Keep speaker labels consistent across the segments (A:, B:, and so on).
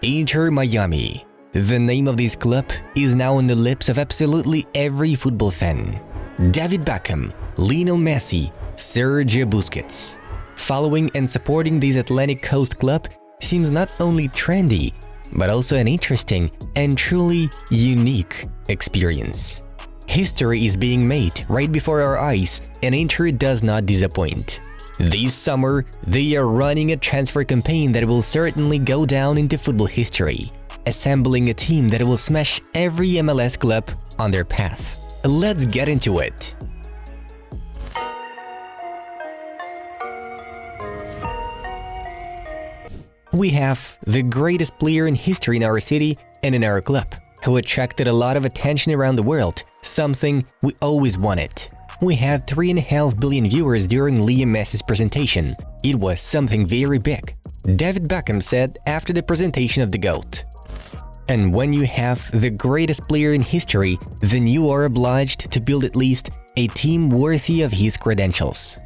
A: Inter Miami. The name of this club is now on the lips of absolutely every football fan. David Beckham, Lionel Messi, Sergio Busquets. Following and supporting this Atlantic Coast club seems not only trendy, but also an interesting and truly unique experience. History is being made right before our eyes, and Inter does not disappoint. This summer, they are running a transfer campaign that will certainly go down into football history, assembling a team that will smash every MLS club on their path. Let's get into it. We have the greatest player in history in our city and in our club, who attracted a lot of attention around the world, something we always wanted. We had 3.5 billion viewers during Leo Messi's presentation. It was something very big, David Beckham said after the presentation of the GOAT. And when you have the greatest player in history, then you are obliged to build at least a team worthy of his credentials.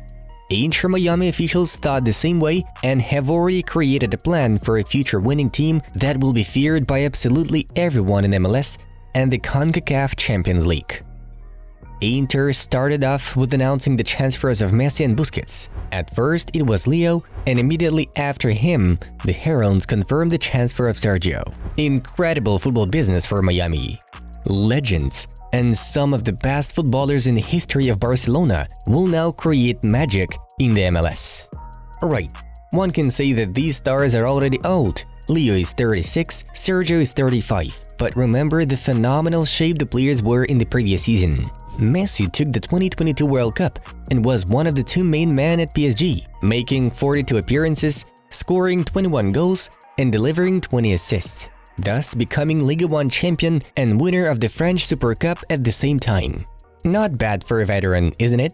A: Inter Miami officials thought the same way and have already created a plan for a future winning team that will be feared by absolutely everyone in MLS and the CONCACAF Champions League. Inter started off with announcing the transfers of Messi and Busquets. At first, it was Leo, and immediately after him, the Herons confirmed the transfer of Sergio. Incredible football business for Miami. Legends and some of the best footballers in the history of Barcelona will now create magic in the MLS. Right, one can say that these stars are already old. Leo is 36, Sergio is 35, but remember the phenomenal shape the players were in the previous season. Messi took the 2022 World Cup and was one of the two main men at PSG, making 42 appearances, scoring 21 goals, and delivering 20 assists, thus becoming Ligue 1 champion and winner of the French Super Cup at the same time. Not bad for a veteran, isn't it?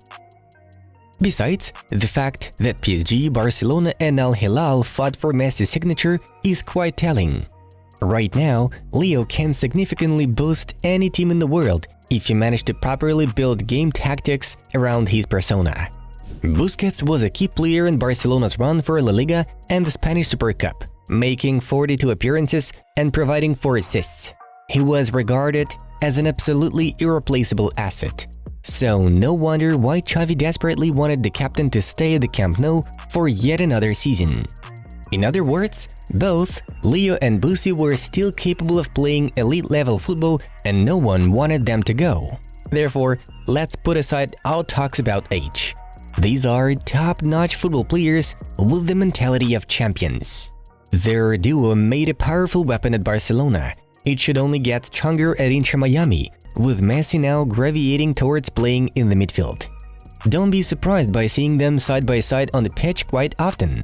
A: Besides, the fact that PSG, Barcelona, and Al Hilal fought for Messi's signature is quite telling. Right now, Leo can significantly boost any team in the world if you manage to properly build game tactics around his persona. Busquets was a key player in Barcelona's run for La Liga and the Spanish Super Cup, making 42 appearances and providing 4 assists. He was regarded as an absolutely irreplaceable asset, so no wonder why Xavi desperately wanted the captain to stay at the Camp Nou for yet another season. In other words, both Leo and Busi were still capable of playing elite-level football and no one wanted them to go. Therefore, let's put aside all talks about age. These are top-notch football players with the mentality of champions. Their duo made a powerful weapon at Barcelona. It should only get stronger at Inter Miami, with Messi now gravitating towards playing in the midfield. Don't be surprised by seeing them side by side on the pitch quite often.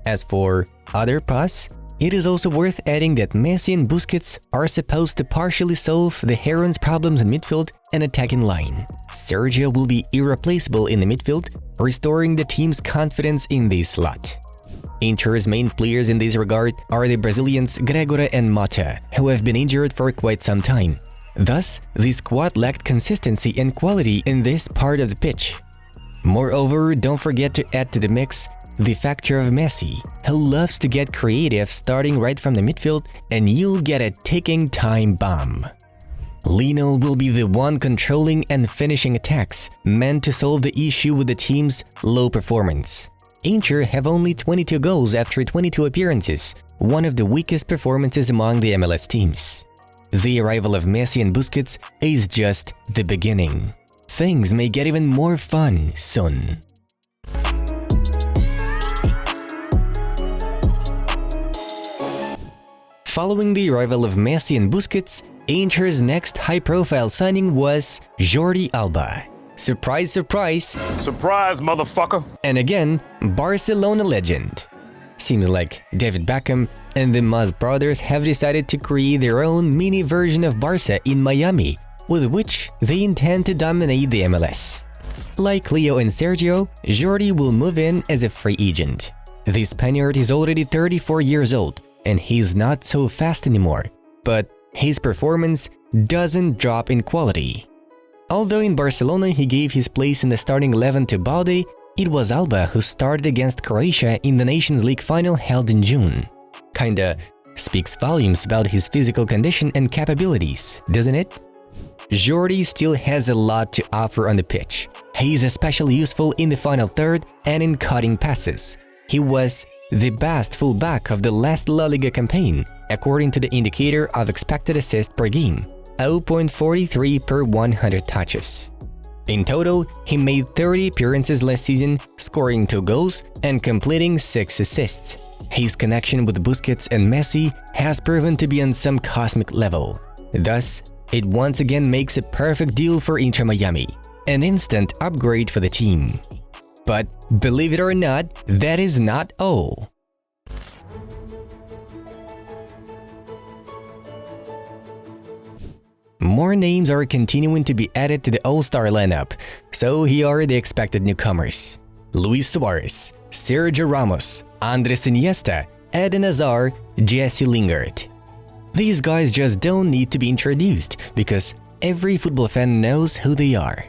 A: As for other pass, it is also worth adding that Messi and Busquets are supposed to partially solve the Herons' problems in midfield and attacking line. Sergio will be irreplaceable in the midfield, restoring the team's confidence in this slot. Inter's main players in this regard are the Brazilians Gregore and Mata, who have been injured for quite some time. Thus, the squad lacked consistency and quality in this part of the pitch. Moreover, don't forget to add to the mix the factor of Messi, who loves to get creative starting right from the midfield, and you'll get a ticking time bomb. Lionel will be the one controlling and finishing attacks, meant to solve the issue with the team's low performance. Inter have only 22 goals after 22 appearances, one of the weakest performances among the MLS teams. The arrival of Messi and Busquets is just the beginning. Things may get even more fun soon. Following the arrival of Messi and Busquets, Inter's next high-profile signing was Jordi Alba. Surprise, surprise!
B: Surprise, motherfucker!
A: And again, Barcelona legend. Seems like David Beckham and the Mas brothers have decided to create their own mini version of Barca in Miami, with which they intend to dominate the MLS. Like Leo and Sergio, Jordi will move in as a free agent. The Spaniard is already 34 years old, and he's not so fast anymore, but his performance doesn't drop in quality. Although in Barcelona he gave his place in the starting 11 to Balde, it was Alba who started against Croatia in the Nations League final held in June. Kinda Speaks volumes about his physical condition and capabilities, doesn't it? Jordi still has a lot to offer on the pitch. He is especially useful in the final third and in cutting passes. He was the best fullback of the last La Liga campaign, according to the indicator of expected assist per game, 0.43 per 100 touches. In total, he made 30 appearances last season, scoring 2 goals and completing 6 assists. His connection with Busquets and Messi has proven to be on some cosmic level. Thus, it once again makes a perfect deal for Inter Miami, an instant upgrade for the team. But believe it or not, that is not all. More names are continuing to be added to the All-Star lineup, so here are the expected newcomers: Luis Suarez, Sergio Ramos, Andres Iniesta, Eden Hazard, Jesse Lingard. These guys just don't need to be introduced because every football fan knows who they are.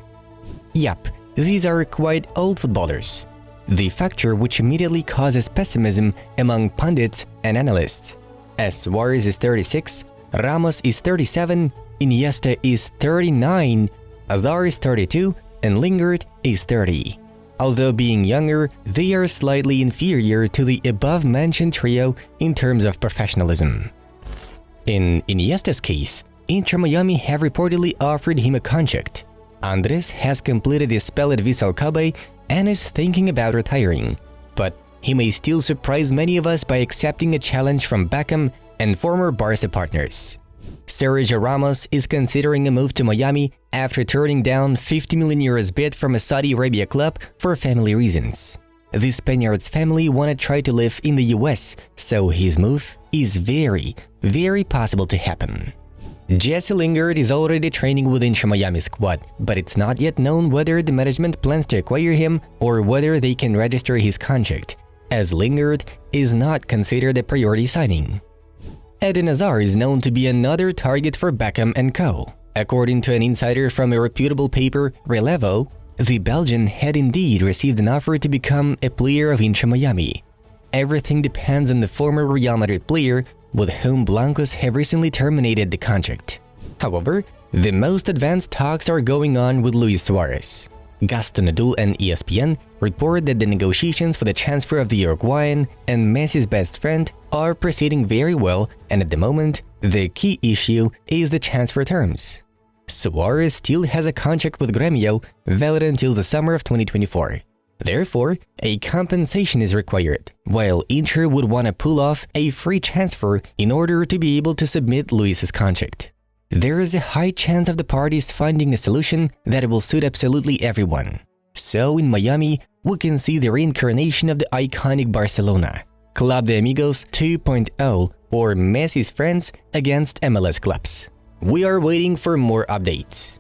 A: Yup, these are quite old footballers. The factor which immediately causes pessimism among pundits and analysts, as Suarez is 36, Ramos is 37, Iniesta is 39, Hazard is 32, and Lingard is 30. Although being younger, they are slightly inferior to the above-mentioned trio in terms of professionalism. In Iniesta's case, Inter Miami have reportedly offered him a contract. Andres has completed his spell at Vissel Kobe and is thinking about retiring, but he may still surprise many of us by accepting a challenge from BECKHAM and former Barca partners. Sergio Ramos is considering a move to Miami after turning down €50 million bid from a Saudi Arabia club for family reasons. The Spaniard's family want to try to live in the US, so his move is very possible to happen. Jesse Lingard is already training with Inter Miami squad, but it's not yet known whether the management plans to acquire him or whether they can register his contract, as Lingard is not considered a priority signing. Eden Hazard is known to be another target for BECKHAM and co. According to an insider from a reputable paper, Relevo, the Belgian had indeed received an offer to become a player of Inter Miami. Everything depends on the former Real Madrid player, with whom Blancos have recently terminated the contract. However, the most advanced talks are going on with Luis Suarez. Gaston Nadul and ESPN report that the negotiations for the transfer of the Uruguayan and Messi's best friend are proceeding very well, and at the moment, the key issue is the transfer terms. Suarez still has a contract with Gremio valid until the summer of 2024. Therefore, a compensation is required, while Inter would want to pull off a free transfer in order to be able to submit Luis's contract. There is a high chance of the parties finding a solution that will suit absolutely everyone. So in Miami, we can see the reincarnation of the iconic Barcelona, Club de Amigos 2.0, or Messi's friends against MLS clubs. We are waiting for more updates.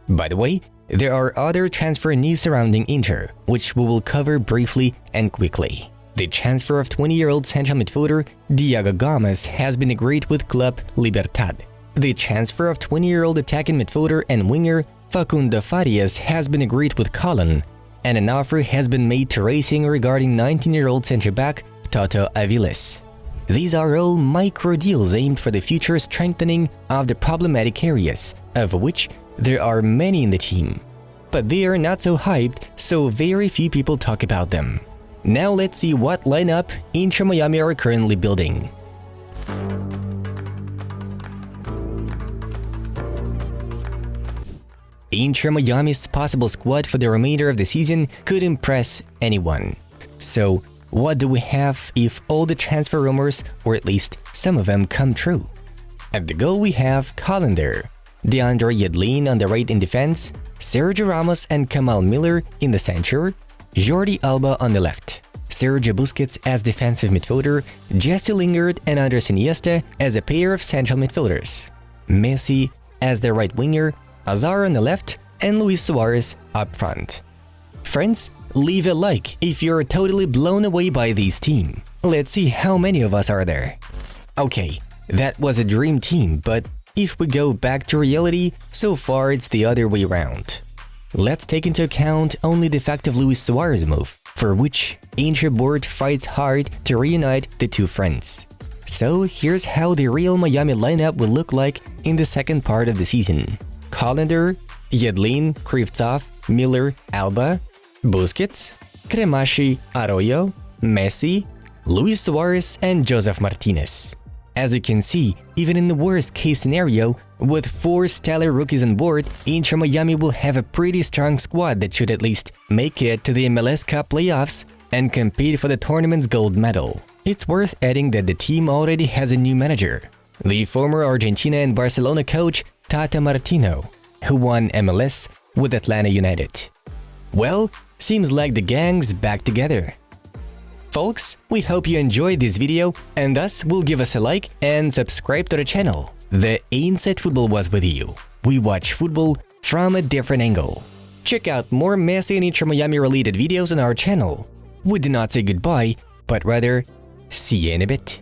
A: By the way, there are other transfer news surrounding Inter, which we will cover briefly and quickly. The transfer of 20-year-old central midfielder Diego Gomez has been agreed with Club Libertad. The transfer of 20-year-old attacking midfielder and winger Facundo Farias has been agreed with Colón, and an offer has been made to Racing regarding 19-year-old centre-back Toto Aviles. These are all micro-deals aimed for the future strengthening of the problematic areas, of which there are many in the team. But they are not so hyped, so very few people talk about them. Now let's see what lineup Inter Miami are currently building. Inter Miami's possible squad for the remainder of the season could impress anyone. So, what do we have if all the transfer rumors, or at least some of them, come true? At the goal we have Callender, DeAndre Yedlin on the right in defense, Sergio Ramos and Kamal Miller in the center, Jordi Alba on the left, Sergio Busquets as defensive midfielder, Jesse Lingard and Andres Iniesta as a pair of central midfielders, Messi as the right winger, Hazard on the left, and Luis Suarez up front. Friends, leave a like if you're totally blown away by this team. Let's see how many of us are there. Okay, that was a dream team, but if we go back to reality, so far it's the other way around. Let's take into account only the fact of Luis Suarez move, for which Inter board fights hard to reunite the two friends. So here's how the Real Miami lineup will look like in the second part of the season. Callender, Yedlin, Krivtsov, Miller, Alba, Busquets, Cremashi, Arroyo, Messi, Luis Suarez, and Josef Martinez. As you can see, even in the worst case scenario, with 4 stellar rookies on board, Inter Miami will have a pretty strong squad that should at least make it to the MLS Cup playoffs and compete for the tournament's gold medal. It's worth adding that the team already has a new manager, the former Argentina and Barcelona coach Tata Martino, who won MLS with Atlanta United. Well, seems like the gang's back together. Folks, we hope you enjoyed this video and thus will give us a like and subscribe to the channel. The Inside Football was with you. We watch football from a different angle. Check out more Messi and Inter Miami related videos on our channel. We do not say goodbye, but rather see you in a bit.